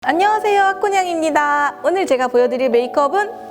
안녕하세요, 아코냥입니다. 오늘 제가 보여드릴 메이크업은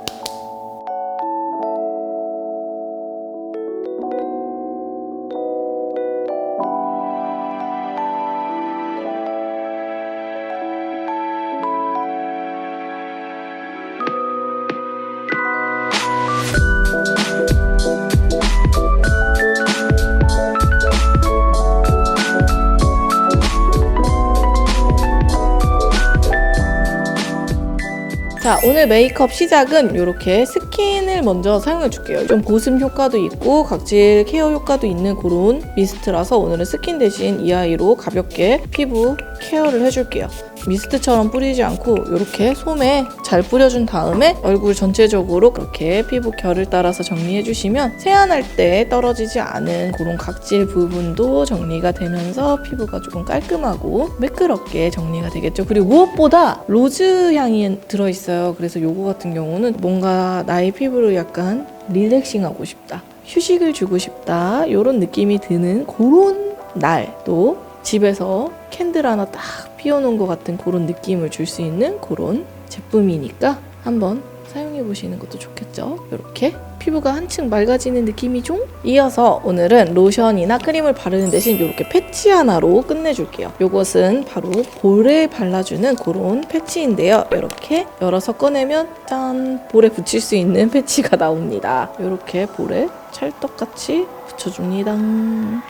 자, 오늘 메이크업 시작은 이렇게 스킨을 먼저 사용해 줄게요. 좀 보습 효과도 있고 각질 케어 효과도 있는 그런 미스트라서 오늘은 스킨 대신 이 아이로 가볍게 피부 케어를 해줄게요. 미스트처럼 뿌리지 않고 이렇게 솜에 잘 뿌려준 다음에 얼굴 전체적으로 그렇게 피부 결을 따라서 정리해주시면 세안할 때 떨어지지 않은 그런 각질 부분도 정리가 되면서 피부가 조금 깔끔하고 매끄럽게 정리가 되겠죠. 그리고 무엇보다 로즈 향이 들어있어요. 그래서 요거 같은 경우는 뭔가 나의 피부를 약간 릴렉싱하고 싶다, 휴식을 주고 싶다 이런 느낌이 드는 그런 날, 또 집에서 캔들 하나 딱 피워놓은 것 같은 그런 느낌을 줄 수 있는 그런 제품이니까 한번 사용해보시는 것도 좋겠죠. 이렇게 피부가 한층 맑아지는 느낌이죠? 이어서 오늘은 로션이나 크림을 바르는 대신 이렇게 패치 하나로 끝내줄게요. 이것은 바로 볼에 발라주는 그런 패치인데요. 이렇게 열어서 꺼내면 짠! 볼에 붙일 수 있는 패치가 나옵니다. 이렇게 볼에 찰떡같이 붙여줍니다.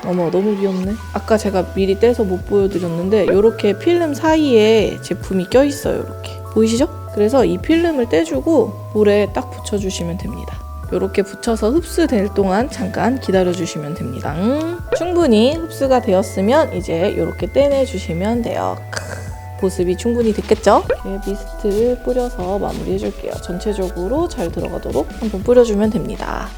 어머, 너무 귀엽네. 아까 제가 미리 떼서 못 보여드렸는데 이렇게 필름 사이에 제품이 껴있어요. 이렇게 보이시죠? 그래서 이 필름을 떼주고 볼에 딱 붙여주시면 됩니다. 이렇게 붙여서 흡수될 동안 잠깐 기다려주시면 됩니다. 충분히 흡수가 되었으면 이제 이렇게 떼내주시면 돼요. 보습이 충분히 됐겠죠? 이렇게 미스트를 뿌려서 마무리해줄게요. 전체적으로 잘 들어가도록 한번 뿌려주면 됩니다.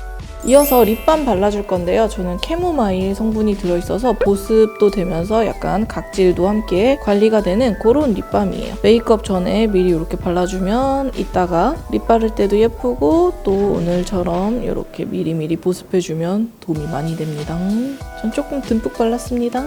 이어서 립밤 발라줄 건데요. 저는 캐모마일 성분이 들어있어서 보습도 되면서 약간 각질도 함께 관리가 되는 그런 립밤이에요. 메이크업 전에 미리 이렇게 발라주면 이따가 립 바를 때도 예쁘고 또 오늘처럼 이렇게 미리미리 보습해주면 도움이 많이 됩니다. 전 조금 듬뿍 발랐습니다.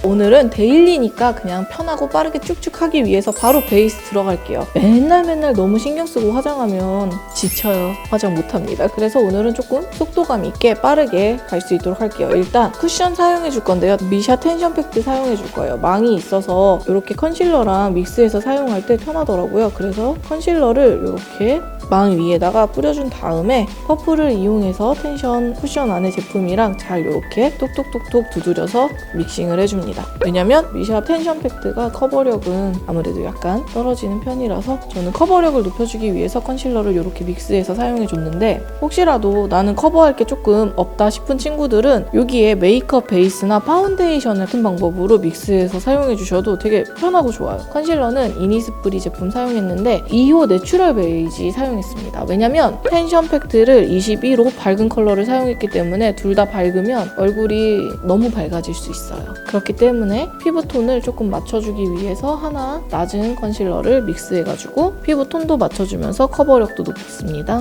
오늘은 데일리니까 그냥 편하고 빠르게 쭉쭉 하기 위해서 바로 베이스 들어갈게요. 맨날 너무 신경 쓰고 화장하면 지쳐요. 화장 못합니다. 그래서 오늘은 조금 속도감 있게 빠르게 갈 수 있도록 할게요. 일단 쿠션 사용해 줄 건데요. 미샤 텐션 팩트 사용해 줄 거예요. 망이 있어서 이렇게 컨실러랑 믹스해서 사용할 때 편하더라고요. 그래서 컨실러를 이렇게 망 위에다가 뿌려준 다음에 퍼프를 이용해서 텐션 쿠션 안에 제품이랑 잘 이렇게 똑똑똑똑 두드려서 믹싱을 해줍니다. 왜냐면 미샤 텐션 팩트가 커버력은 아무래도 약간 떨어지는 편이라서 저는 커버력을 높여주기 위해서 컨실러를 이렇게 믹스해서 사용해줬는데, 혹시라도 나는 커버할 게 조금 없다 싶은 친구들은 여기에 메이크업 베이스나 파운데이션 같은 방법으로 믹스해서 사용해주셔도 되게 편하고 좋아요. 컨실러는 이니스프리 제품 사용했는데 2호 내추럴 베이지 사용했습니다. 왜냐면 텐션 팩트를 21호 밝은 컬러를 사용했기 때문에 둘 다 밝으면 얼굴이 너무 밝아질 수 있어요. 그렇기 때문에 피부톤을 조금 맞춰주기 위해서 하나 낮은 컨실러를 믹스해가지고 피부톤도 맞춰주면서 커버력도 높였습니다.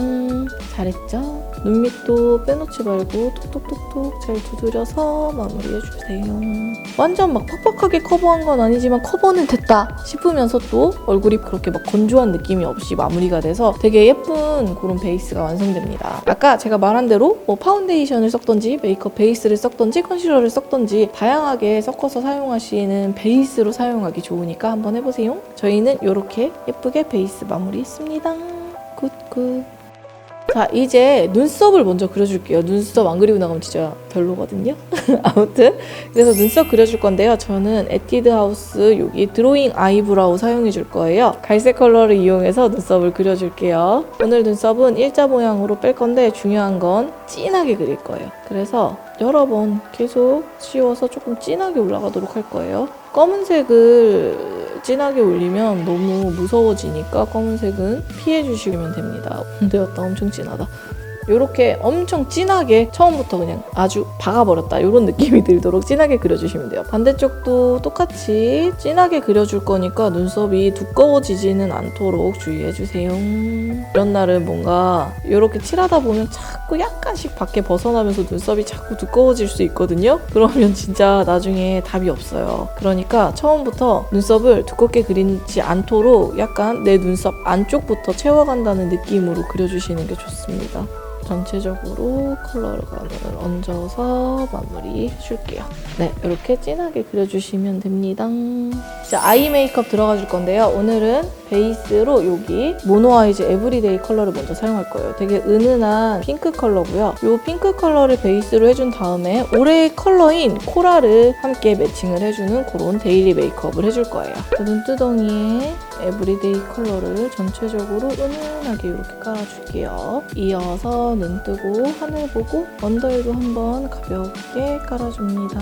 잘했죠? 눈 밑도 빼놓지 말고 톡톡톡톡 잘 두드려서 마무리해주세요. 완전 막 팍팍하게 커버한 건 아니지만 커버는 됐다 싶으면서 또 얼굴이 그렇게 막 건조한 느낌이 없이 마무리가 돼서 되게 예쁜 그런 베이스가 완성됩니다. 아까 제가 말한 대로 뭐 파운데이션을 썼던지 메이크업 베이스를 썼던지 컨실러를 썼던지 다양하게 섞어서 사용하시는 베이스로 사용하기 좋으니까 한번 해보세요. 저희는 이렇게 예쁘게 베이스 마무리했습니다. 굿굿. 자, 이제 눈썹을 먼저 그려줄게요. 눈썹 안 그리고 나가면 진짜 별로거든요. 아무튼 그래서 눈썹 그려줄 건데요. 저는 에뛰드 하우스 여기 드로잉 아이브라우 사용해 줄 거예요. 갈색 컬러를 이용해서 눈썹을 그려줄게요. 오늘 눈썹은 일자 모양으로 뺄 건데 중요한 건 진하게 그릴 거예요. 그래서 여러 번 계속 씌워서 조금 진하게 올라가도록 할 거예요. 검은색을 진하게 올리면 너무 무서워지니까 검은색은 피해 주시면 됩니다. 되었다. 엄청 진하다. 이렇게 엄청 진하게 처음부터 그냥 아주 박아버렸다 이런 느낌이 들도록 진하게 그려주시면 돼요. 반대쪽도 똑같이 진하게 그려줄 거니까 눈썹이 두꺼워지지는 않도록 주의해주세요. 이런 날은 뭔가 이렇게 칠하다 보면 자꾸 약간씩 밖에 벗어나면서 눈썹이 자꾸 두꺼워질 수 있거든요. 그러면 진짜 나중에 답이 없어요. 그러니까 처음부터 눈썹을 두껍게 그리지 않도록 약간 내 눈썹 안쪽부터 채워간다는 느낌으로 그려주시는 게 좋습니다. 전체적으로 컬러감을 얹어서 마무리 해줄게요. 네, 이렇게 진하게 그려주시면 됩니다. 자, 아이 메이크업 들어가 줄 건데요. 오늘은 베이스로 여기 모노아이즈 에브리데이 컬러를 먼저 사용할 거예요. 되게 은은한 핑크 컬러고요. 이 핑크 컬러를 베이스로 해준 다음에 올해의 컬러인 코랄을 함께 매칭을 해주는 그런 데일리 메이크업을 해줄 거예요. 눈두덩이에 에브리데이 컬러를 전체적으로 은은하게 이렇게 깔아줄게요. 이어서 눈 뜨고 하늘 보고 언더에도 한번 가볍게 깔아줍니다.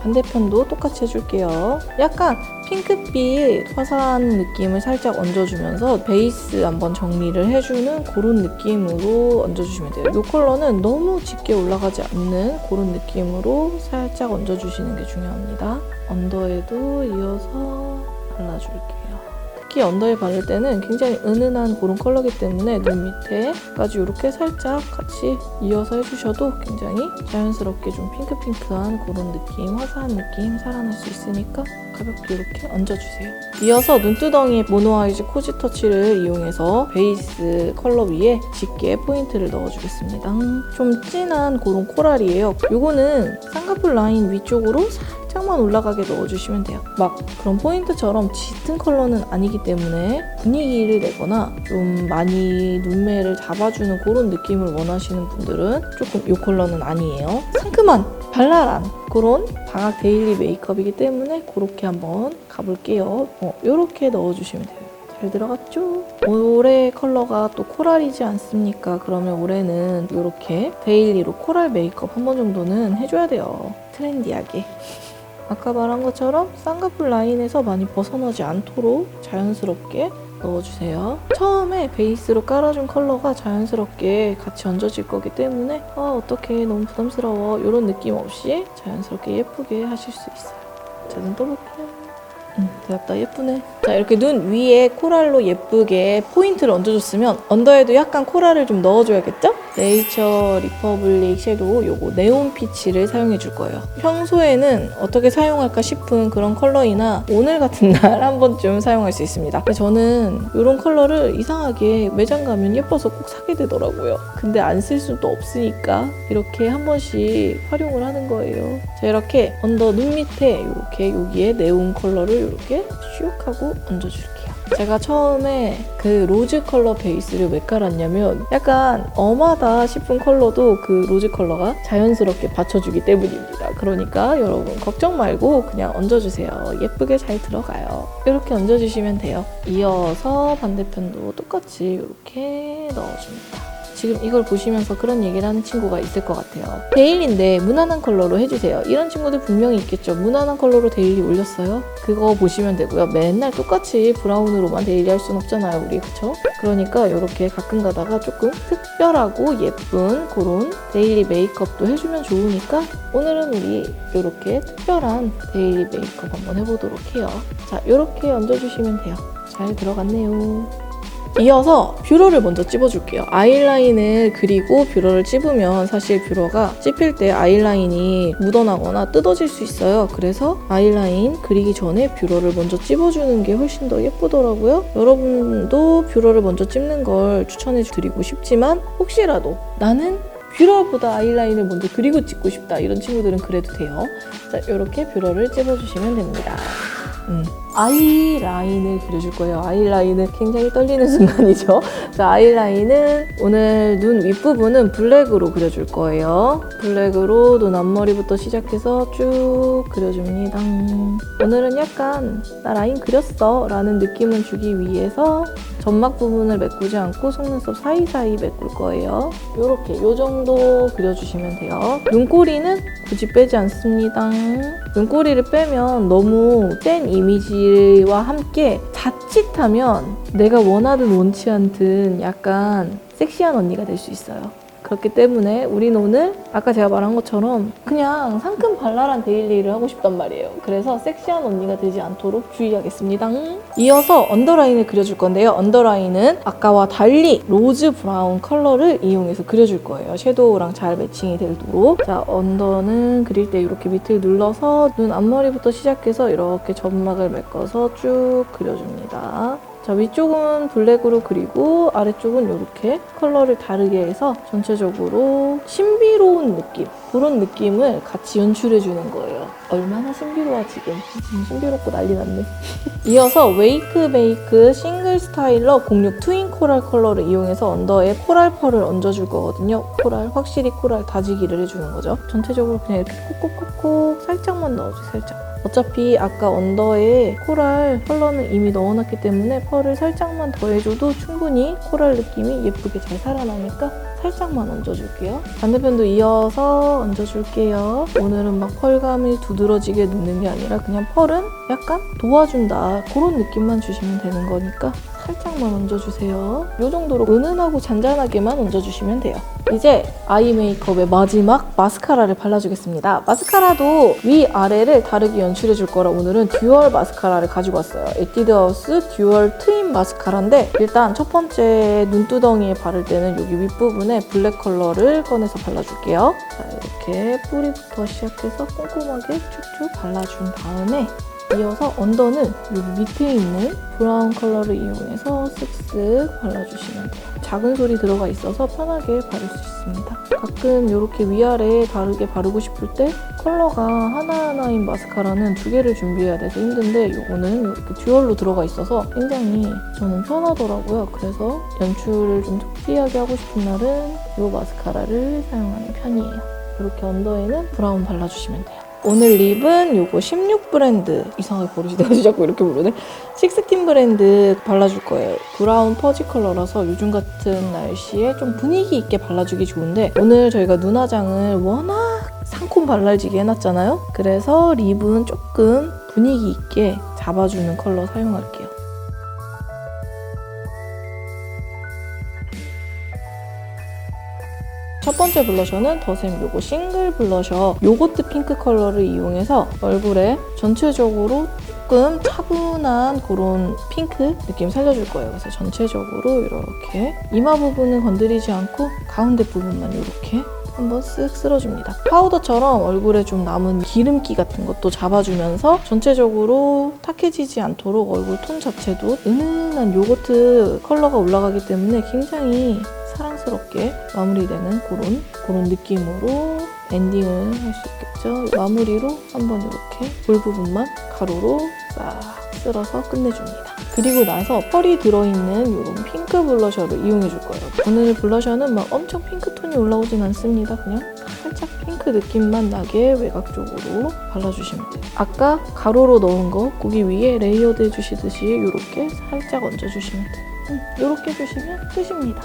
반대편도 똑같이 해줄게요. 약간 핑크빛 화사한 느낌을 살짝 얹어주면서 베이스 한번 정리를 해주는 그런 느낌으로 얹어주시면 돼요. 이 컬러는 너무 짙게 올라가지 않는 그런 느낌으로 살짝 얹어주시는 게 중요합니다. 언더에도 이어서 발라줄게요. 특히 언더에 바를 때는 굉장히 은은한 그런 컬러이기 때문에 눈 밑에까지 이렇게 살짝 같이 이어서 해주셔도 굉장히 자연스럽게 좀 핑크핑크한 그런 느낌, 화사한 느낌 살아날 수 있으니까 가볍게 이렇게 얹어주세요. 이어서 눈두덩이에 모노아이즈 코지 터치를 이용해서 베이스 컬러 위에 짙게 포인트를 넣어주겠습니다. 좀 진한 그런 코랄이에요. 이거는 쌍꺼풀 라인 위쪽으로 살짝만 올라가게 넣어주시면 돼요. 막 그런 포인트처럼 짙은 컬러는 아니기 때문에 분위기를 내거나 좀 많이 눈매를 잡아주는 그런 느낌을 원하시는 분들은 조금 이 컬러는 아니에요. 상큼한 발랄한 그런 방학 데일리 메이크업이기 때문에 그렇게 한번 가볼게요. 이렇게 넣어주시면 돼요. 잘 들어갔죠? 올해 컬러가 또 코랄이지 않습니까? 그러면 올해는 이렇게 데일리로 코랄 메이크업 한 번 정도는 해줘야 돼요. 트렌디하게. 아까 말한 것처럼 쌍꺼풀 라인에서 많이 벗어나지 않도록 자연스럽게 넣어주세요. 처음에 베이스로 깔아준 컬러가 자연스럽게 같이 얹어질 거기 때문에 어떡해 너무 부담스러워 이런 느낌 없이 자연스럽게 예쁘게 하실 수 있어요. 자, 눈 떠볼게요. 되었다. 예쁘네. 자, 이렇게 눈 위에 코랄로 예쁘게 포인트를 얹어줬으면 언더에도 약간 코랄을 좀 넣어줘야겠죠? 네이처 리퍼블릭 섀도우 요거 네온 피치를 사용해 줄 거예요. 평소에는 어떻게 사용할까 싶은 그런 컬러이나 오늘 같은 날 한 번쯤 사용할 수 있습니다. 저는 이런 컬러를 이상하게 매장 가면 예뻐서 꼭 사게 되더라고요. 근데 안 쓸 수도 없으니까 이렇게 한 번씩 활용을 하는 거예요. 자, 이렇게 언더 눈 밑에 이렇게 여기에 네온 컬러를 이렇게 슉 하고 얹어줄게요. 제가 처음에 그 로즈 컬러 베이스를 왜 깔았냐면 약간 엄하다 싶은 컬러도 그 로즈 컬러가 자연스럽게 받쳐주기 때문입니다. 그러니까 여러분 걱정 말고 그냥 얹어주세요. 예쁘게 잘 들어가요. 이렇게 얹어주시면 돼요. 이어서 반대편도 똑같이 이렇게 넣어줍니다. 지금 이걸 보시면서 그런 얘기를 하는 친구가 있을 것 같아요. 데일리인데 무난한 컬러로 해주세요. 이런 친구들 분명히 있겠죠. 무난한 컬러로 데일리 올렸어요? 그거 보시면 되고요. 맨날 똑같이 브라운으로만 데일리 할 순 없잖아요, 우리. 그쵸? 그러니까 이렇게 가끔 가다가 조금 특별하고 예쁜 그런 데일리 메이크업도 해주면 좋으니까 오늘은 우리 이렇게 특별한 데일리 메이크업 한번 해보도록 해요. 자, 이렇게 얹어주시면 돼요. 잘 들어갔네요. 이어서 뷰러를 먼저 찝어줄게요. 아이라인을 그리고 뷰러를 찝으면 사실 뷰러가 찝힐 때 아이라인이 묻어나거나 뜯어질 수 있어요. 그래서 아이라인 그리기 전에 뷰러를 먼저 찝어주는 게 훨씬 더 예쁘더라고요. 여러분도 뷰러를 먼저 찝는 걸 추천해드리고 싶지만 혹시라도 나는 뷰러보다 아이라인을 먼저 그리고 찝고 싶다 이런 친구들은 그래도 돼요. 자, 이렇게 뷰러를 찝어주시면 됩니다. 아이라인을 그려줄 거예요. 아이라인은 굉장히 떨리는 순간이죠. 자, 아이라인은 오늘 눈 윗부분은 블랙으로 그려줄 거예요. 블랙으로 눈 앞머리부터 시작해서 쭉 그려줍니다. 오늘은 약간 나 라인 그렸어 라는 느낌을 주기 위해서 점막 부분을 메꾸지 않고 속눈썹 사이사이 메꿀 거예요. 이렇게 이 정도 그려주시면 돼요. 눈꼬리는 굳이 빼지 않습니다. 눈꼬리를 빼면 너무 센 이미지 베이지와 함께 자칫하면 내가 원하든 원치 않든 약간 섹시한 언니가 될 수 있어요. 그렇기 때문에 우리는 오늘 아까 제가 말한 것처럼 그냥 상큼 발랄한 데일리를 하고 싶단 말이에요. 그래서 섹시한 언니가 되지 않도록 주의하겠습니다. 이어서 언더라인을 그려줄 건데요. 언더라인은 아까와 달리 로즈 브라운 컬러를 이용해서 그려줄 거예요. 섀도우랑 잘 매칭이 되도록. 자, 언더는 그릴 때 이렇게 밑을 눌러서 눈 앞머리부터 시작해서 이렇게 점막을 메꿔서 쭉 그려줍니다. 자, 위쪽은 블랙으로 그리고 아래쪽은 이렇게 컬러를 다르게 해서 전체적으로 신비로운 느낌, 그런 느낌을 같이 연출해주는 거예요. 얼마나 신비로워 지금 신비롭고 난리 났네. 이어서 웨이크 베이크 싱글 스타일러 06 트윈 코랄 컬러를 이용해서 언더에 코랄 펄을 얹어줄 거거든요. 코랄, 확실히 코랄 다지기를 해주는 거죠. 전체적으로 그냥 이렇게 콕콕콕콕 살짝만 넣어주세요. 살짝. 어차피 아까 언더에 코랄 컬러는 이미 넣어놨기 때문에 펄을 살짝만 더 해줘도 충분히 코랄 느낌이 예쁘게 잘 살아나니까 살짝만 얹어줄게요. 반대편도 이어서 얹어줄게요. 오늘은 막 펄감을 두드러지게 넣는 게 아니라 그냥 펄은 약간 도와준다, 그런 느낌만 주시면 되는 거니까 살짝만 얹어주세요. 이 정도로 은은하고 잔잔하게만 얹어주시면 돼요. 이제 아이 메이크업의 마지막 마스카라를 발라주겠습니다. 마스카라도 위아래를 다르게 연출해줄 거라 오늘은 듀얼 마스카라를 가지고 왔어요. 에뛰드하우스 듀얼 트윈 마스카라인데 일단 첫 번째 눈두덩이에 바를 때는 여기 윗부분에 블랙 컬러를 꺼내서 발라줄게요. 자, 이렇게 뿌리부터 시작해서 꼼꼼하게 쭉쭉 발라준 다음에 이어서 언더는 여기 밑에 있는 브라운 컬러를 이용해서 쓱쓱 발라주시면 돼요. 작은 솔이 들어가 있어서 편하게 바를 수 있습니다. 가끔 이렇게 위아래 다르게 바르고 싶을 때 컬러가 하나하나인 마스카라는 2개를 준비해야 돼서 힘든데 이거는 이렇게 듀얼로 들어가 있어서 굉장히 저는 편하더라고요. 그래서 연출을 좀 특이하게 하고 싶은 날은 이 마스카라를 사용하는 편이에요. 이렇게 언더에는 브라운 발라주시면 돼요. 오늘 립은 요거 16 브랜드, 이상하게 버릇이 돼가지고 자꾸 이렇게 부르네. 16 브랜드 발라줄 거예요. 브라운 퍼지 컬러라서 요즘 같은 날씨에 좀 분위기 있게 발라주기 좋은데 오늘 저희가 눈화장을 워낙 상콤 발랄지게 해놨잖아요. 그래서 립은 조금 분위기 있게 잡아주는 컬러 사용할게요. 첫 번째 블러셔는 더샘 요거 싱글 블러셔 요거트 핑크 컬러를 이용해서 얼굴에 전체적으로 조금 차분한 그런 핑크 느낌 살려줄 거예요. 그래서 전체적으로 이렇게 이마 부분은 건드리지 않고 가운데 부분만 이렇게 한번 쓱 쓸어줍니다. 파우더처럼 얼굴에 좀 남은 기름기 같은 것도 잡아주면서 전체적으로 탁해지지 않도록 얼굴 톤 자체도 은은한 요거트 컬러가 올라가기 때문에 굉장히 사랑스럽게 마무리되는 그런 느낌으로 엔딩을 할 수 있겠죠. 마무리로 한번 이렇게 볼 부분만 가로로 싹 쓸어서 끝내줍니다. 그리고 나서 펄이 들어있는 이런 핑크 블러셔를 이용해줄 거예요. 오늘 블러셔는 막 엄청 핑크톤이 올라오진 않습니다. 그냥 살짝 핑크 느낌만 나게 외곽 쪽으로 발라주시면 돼요. 아까 가로로 넣은 거 거기 위에 레이어드 해주시듯이 이렇게 살짝 얹어주시면 돼요. 이렇게 해주시면 끝입니다.